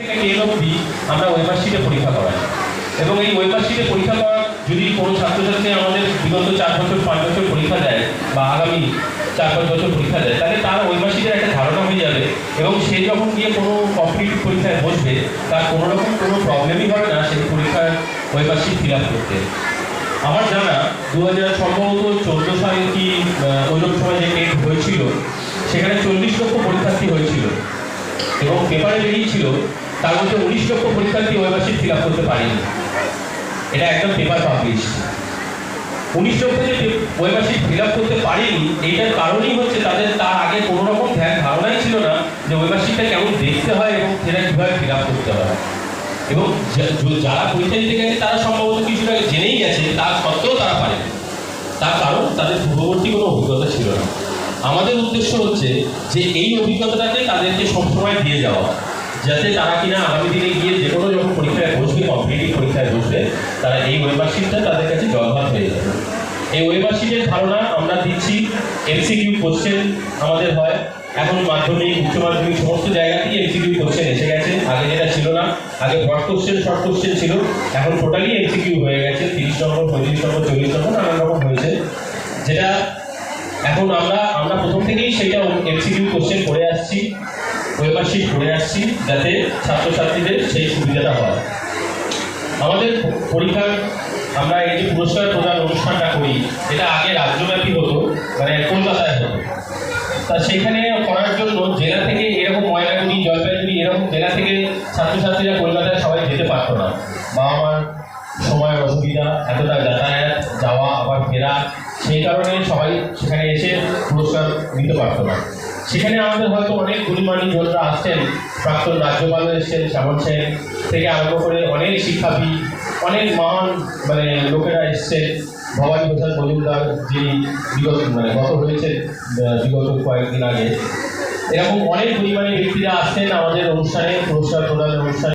থেকে 10 অবধি আমরা ওয়েমার্কশিটে পরীক্ষা করাই এবং এই ওয়েমার্কশিটে পরীক্ষা করা যদি কোনো ছাত্রছাত্রী আমাদের বিগত 4 বছর 5 বছর পরীক্ষা দেয় বা আগামী 4-5 বছর পরীক্ষা দেয়, তাহলে তার ওয়েমার্কশিটের একটা ধারণা হয়ে যাবে এবং সে যখন গিয়ে কোনো কম্পিটিটিভ পরীক্ষায় বসবে তার কোনো রকম কোনো প্রবলেমই হবে না সেই পরীক্ষার ওয়েমার্কশিট ফিল আপ করতে। আমার জানা 2014 সালে কি ওইরকম সময় যে টেট হয়েছিল সেখানে 40 লক্ষ পরীক্ষার্থী হয়েছিল এবং পেপারে বেরিয়েছিল তার মধ্যে 19 লক্ষ পরীক্ষার্থী ওয়েমার্কশিট ফিল আপ করতে পারেনি। এটা একদম পেপার পাবলিশ। 19 লক্ষ যে ওয়েমার্কশিট ফিল আপ করতে পারেনি এইটার কারণই হচ্ছে তাদের তার আগে কোনো রকম ধারণাই ছিল না যে ওয়েমার্কশিটটা কেমন দেখতে হয় এবং সেটা কীভাবে ফিল আপ করতে হয়। এবং যারা পরীক্ষা দিতে গেছে তারা সম্ভবত কিছুটা জেনেই গেছে, তার সত্ত্বেও তারা পারেনি। তার কারণ তাদের পূর্ববর্তী কোনো অভিজ্ঞতা ছিল না। আমাদের উদ্দেশ্য হচ্ছে যে এই অভিজ্ঞতাটাকে তাদেরকে সবসময় দিয়ে যাওয়া, যাতে তারা কিনা আগামী দিনে গিয়ে যে কোনো যখন পরীক্ষায় বসবে, কম্পিটিটিভ পরীক্ষায় বসবে, তারা এই ওয়েমার্কশিটটা তাদের কাছে জলভাত হয়ে যাবে। এই ওয়েমার্কশিটের ধারণা আমরা দিচ্ছি। এমসিকিউ কোশ্চেন আমাদের হয় এখন মাধ্যমিক, উচ্চ মাধ্যমিক সমস্ত জায়গাতেই এমসিকিউ কোশ্চেন এসে গেছে। আগে যেটা ছিল না, আগে ব্রড কোশ্চেন শর্ট কোশ্চেন ছিল, এখন টোটালি এমসিকিউ হয়ে গেছে। 30 নম্বর 35 নম্বর 40 নম্বর নানান রকম হয়েছে, যেটা এখন আমরা প্রথম থেকেই সেইটা এমসিকিউ কোশ্চেন করে আসছি, ওয়েমার্কশিট করে আসছি, যাতে ছাত্রছাত্রীদের সেই সুবিধাটা হয়। আমাদের পরীক্ষার আমরা এই যে পুরস্কার প্রদান অনুষ্ঠানটা করি, এটা আগে রাজ্যব্যাপী হতো, মানে কলকাতায় হতো। তা সেখানে করার জন্য জেলা থেকে এরকম ময়নাগুড়ি, জলপাইগুড়ি এরকম জেলা থেকে ছাত্রছাত্রীরা কলকাতায় সবাই যেতে পারতো না। বাবা মার সময়ের অসুবিধা, এতটা যাতায়াত, যাওয়া আবার ফেরা, সেই কারণে সবাই সেখানে এসে পুরস্কার দিতে পারতো না। সেখানে আমাদের হয়তো অনেক গুণীমানী জনরা আসছেন, প্রাক্তন রাজ্যপাল এসছেন, শ্যামল সেন থেকে আরম্ভ করে অনেক শিক্ষাবিদ, অনেক মহান লোকেরা এসছেন। ভবানী প্রসাদ মজুমদার যিনি গত হয়েছে বিগত কয়েকদিন আগে, এরকম অনেক গুণীমানী ব্যক্তিরা আসছেন আমাদের অনুষ্ঠানে, পুরস্কার প্রদান অনুষ্ঠানে।